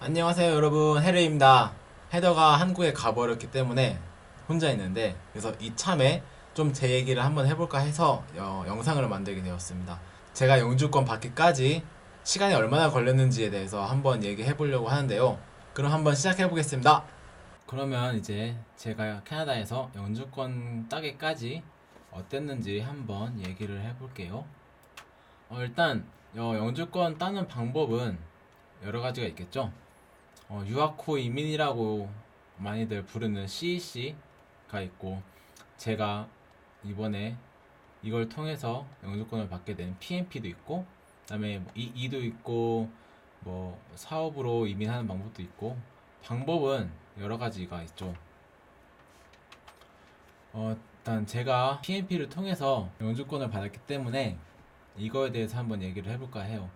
안녕하세요 여러분, 헤르입니다. 헤더가 한국에 가버렸기 때문에 혼자 있는데, 그래서 이참에 좀 제 얘기를 한번 해볼까 해서 영상을 만들게 되었습니다. 제가 영주권 받기까지 시간이 얼마나 걸렸는지에 대해서 한번 얘기해 보려고 하는데요. 그럼 한번 시작해 보겠습니다. 그러면 이제 제가 캐나다에서 영주권 따기까지 어땠는지 한번 얘기를 해볼게요. 일단 영주권 따는 방법은 여러 가지가 있겠죠. 유학 후 이민이라고 많이들 부르는 CEC가 있고, 제가 이번에 이걸 통해서 영주권을 받게 된 PNP도 있고, 그다음에 뭐 E도 있고, 뭐 사업으로 이민하는 방법도 있고, 방법은 여러 가지가 있죠. 일단 제가 PNP를 통해서 영주권을 받았기 때문에 이거에 대해서 한번 얘기를 해볼까 해요.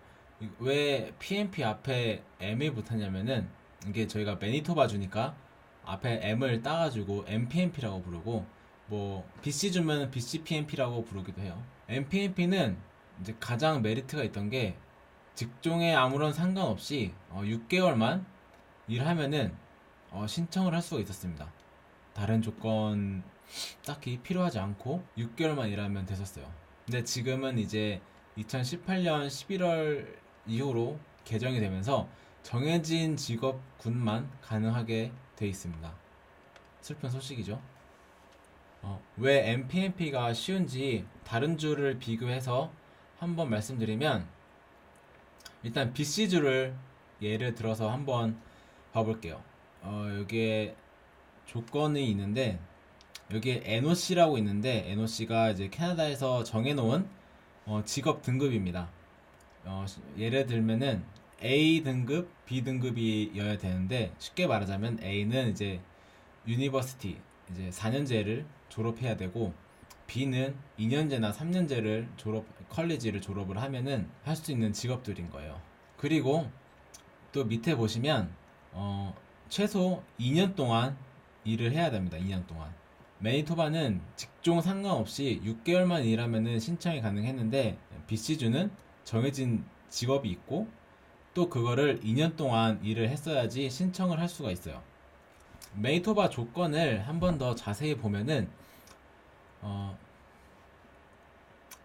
왜 PNP 앞에 M이 붙었냐면은, 이게 저희가 매니토바 주니까 앞에 M을 따가지고 MPNP라고 부르고, 뭐 BC 주면 BCPNP라고 부르기도 해요. MPNP는 이제 가장 메리트가 있던 게, 직종에 아무런 상관없이 6개월만 일하면은 신청을 할 수가 있었습니다. 다른 조건 딱히 필요하지 않고 6개월만 일하면 됐었어요. 근데 지금은 이제 2018년 11월 이후로 개정이 되면서 정해진 직업군만 가능하게 돼 있습니다. 슬픈 소식이죠. 왜 MPNP가 쉬운지 다른 주를 비교해서 한번 말씀드리면, 일단 BC주를 예를 들어서 한번 봐볼게요. 여기에 조건이 있는데, 여기에 NOC라고 있는데, NOC가 이제 캐나다에서 정해놓은 직업 등급입니다. 예를 들면은 A 등급, B 등급이어야 되는데, 쉽게 말하자면 A는 이제 유니버시티, 이제 4년제를 졸업해야 되고, B는 2년제나 3년제를 컬리지를 졸업을 하면은 할 수 있는 직업들인 거예요. 그리고 또 밑에 보시면 최소 2년 동안 일을 해야 됩니다. 2년 동안. 매니토바는 직종 상관없이 6개월만 일하면은 신청이 가능했는데, BC주는 정해진 직업이 있고, 또 그거를 2년 동안 일을 했어야지 신청을 할 수가 있어요. 매니토바 조건을 한 번 더 자세히 보면은 어,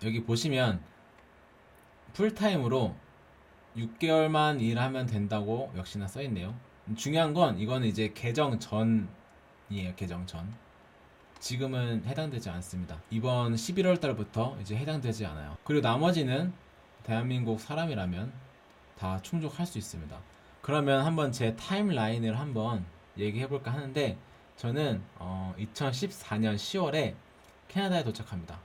여기 보시면 풀타임으로 6개월만 일하면 된다고 역시나 써있네요. 중요한 건, 이거는 이제 개정 전이에요. 개정 전. 지금은 해당되지 않습니다. 이번 11월 달부터 이제 해당되지 않아요. 그리고 나머지는 대한민국 사람이라면 다 충족할 수 있습니다. 그러면 한번 제 타임라인을 한번 얘기해 볼까 하는데, 저는 2014년 10월에 캐나다에 도착합니다.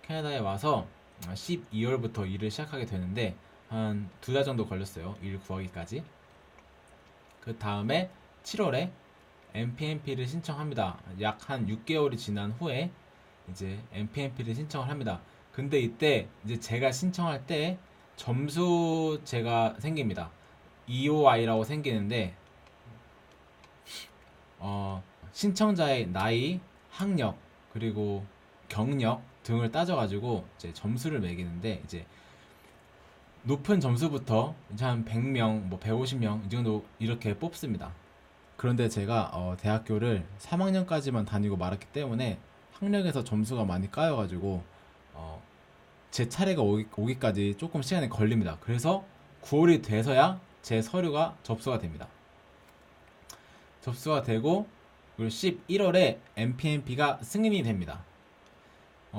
캐나다에 와서 12월부터 일을 시작하게 되는데, 한 두 달 정도 걸렸어요. 일 구하기까지. 그 다음에 7월에 MPNP를 신청합니다. 약 한 6개월이 지난 후에 이제 MPNP를 신청을 합니다. 근데 이때 이제 제가 신청할 때 점수제가 생깁니다. EOI라고 생기는데, 신청자의 나이, 학력, 그리고 경력 등을 따져가지고 이제 점수를 매기는데, 이제 높은 점수부터 이제 한 100명, 뭐 150명 이 정도 이렇게 뽑습니다. 그런데 제가 대학교를 3학년까지만 다니고 말았기 때문에 학력에서 점수가 많이 까여가지고 어, 제 차례가 오기까지 조금 시간이 걸립니다. 그래서 9월이 돼서야 제 서류가 접수가 됩니다. 접수가 되고, 그리고 11월에 MPNP가 승인이 됩니다.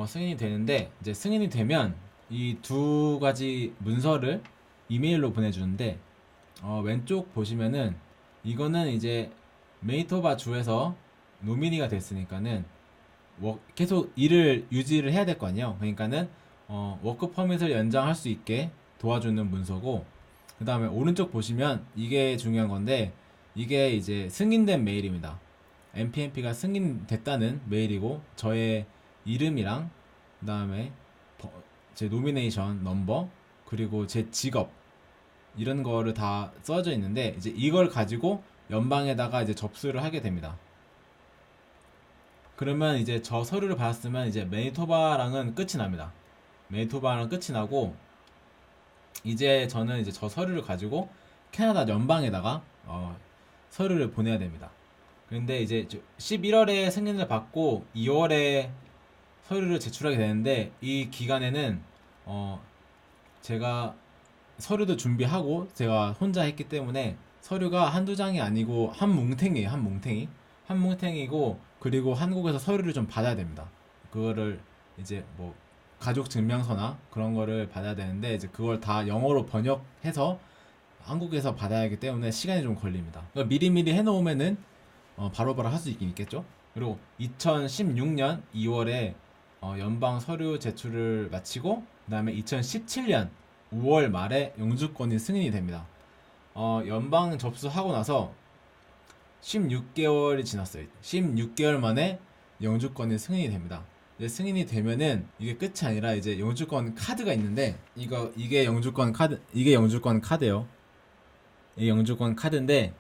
승인이 되는데, 이제 승인이 되면 이 두 가지 문서를 이메일로 보내주는데, 왼쪽 보시면은 이거는 이제 메이토바 주에서 노미니가 됐으니까는 계속 일을 유지를 해야 될 거 아니에요. 그러니까는 워크 퍼밋을 연장할 수 있게 도와주는 문서고, 그 다음에 오른쪽 보시면 이게 중요한 건데, 이게 이제 승인된 메일입니다. MPNP가 승인됐다는 메일이고, 저의 이름이랑 그 다음에 제 노미네이션 넘버, 그리고 제 직업, 이런 거를 다 써져 있는데, 이제 이걸 가지고 연방에다가 이제 접수를 하게 됩니다. 그러면 이제 저 서류를 받았으면 이제 매니토바랑은 끝이 납니다. 매니토바랑 끝이 나고, 이제 저는 이제 저 서류를 가지고 캐나다 연방에다가 서류를 보내야 됩니다. 그런데 이제 11월에 승인을 받고 2월에 서류를 제출하게 되는데, 이 기간에는 제가 서류도 준비하고 제가 혼자 했기 때문에 서류가 한두 장이 아니고 한 뭉탱이에요. 한 뭉탱이고, 그리고 한국에서 서류를 좀 받아야 됩니다. 그거를 이제 뭐 가족 증명서나 그런 거를 받아야 되는데, 이제 그걸 다 영어로 번역해서 한국에서 받아야 하기 때문에 시간이 좀 걸립니다. 그러니까 미리미리 해놓으면은 바로바로 할 수 있긴 있겠죠. 그리고 2016년 2월에 연방 서류 제출을 마치고, 그 다음에 2017년 5월 말에 영주권이 승인이 됩니다. 연방 접수하고 나서 16개월이 지났어요. 16개월 만에 영주권이 승인이 됩니다. 이제 승인이 되면은 이게 끝이 아니라 이제 영주권 카드가 있는데, 이게 영주권 카드예요. 이 영주권 카드인데,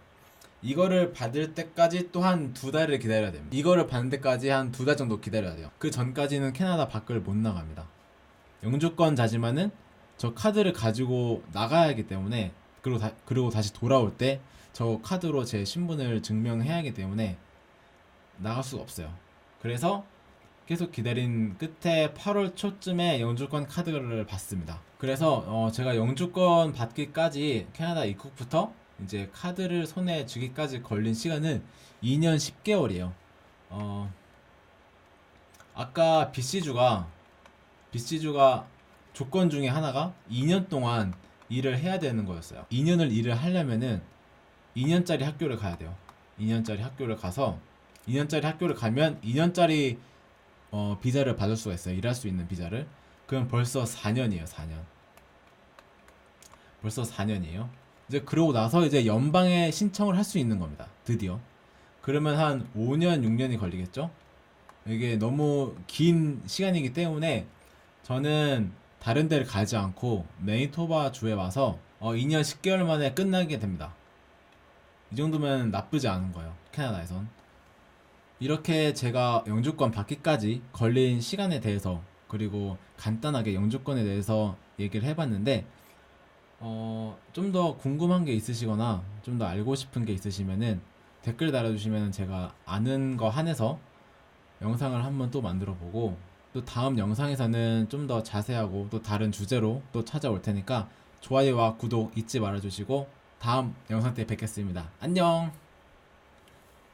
이거를 받을 때까지 또한 2달을 기다려야 됩니다. 이거를 받는 데까지 한 2달 정도 기다려야 돼요. 그 전까지는 캐나다 밖을 못 나갑니다. 영주권자지만은 저 카드를 가지고 나가야 하기 때문에, 그리고 다시 돌아올 때 저 카드로 제 신분을 증명해야 하기 때문에 나갈 수가 없어요. 그래서 계속 기다린 끝에 8월 초쯤에 영주권 카드를 받습니다. 그래서 제가 영주권 받기까지, 캐나다 입국부터 이제 카드를 손에 쥐기까지 걸린 시간은 2년 10개월이에요. 아까 BC주가 조건 중에 하나가 2년 동안 일을 해야 되는 거였어요. 2년을 일을 하려면은 2년짜리 학교를 가야 돼요. 2년짜리 학교를 가서 2년짜리 학교를 가면 2년짜리 비자를 받을 수가 있어요. 일할 수 있는 비자를. 그럼 벌써 4년이에요. 4년. 벌써 4년이에요. 이제 그러고 나서 이제 연방에 신청을 할 수 있는 겁니다. 드디어. 그러면 한 5년, 6년이 걸리겠죠? 이게 너무 긴 시간이기 때문에 저는 다른 데를 가지 않고 매니토바 주에 와서 2년 10개월 만에 끝나게 됩니다. 이 정도면 나쁘지 않은 거예요. 캐나다에선. 이렇게 제가 영주권 받기까지 걸린 시간에 대해서, 그리고 간단하게 영주권에 대해서 얘기를 해봤는데, 좀 더 궁금한 게 있으시거나 좀 더 알고 싶은 게 있으시면은 댓글 달아주시면 제가 아는 거 한해서 영상을 한번 또 만들어 보고, 또 다음 영상에서는 좀 더 자세하고 또 다른 주제로 또 찾아올 테니까 좋아요와 구독 잊지 말아주시고, 다음 영상 때 뵙겠습니다. 안녕.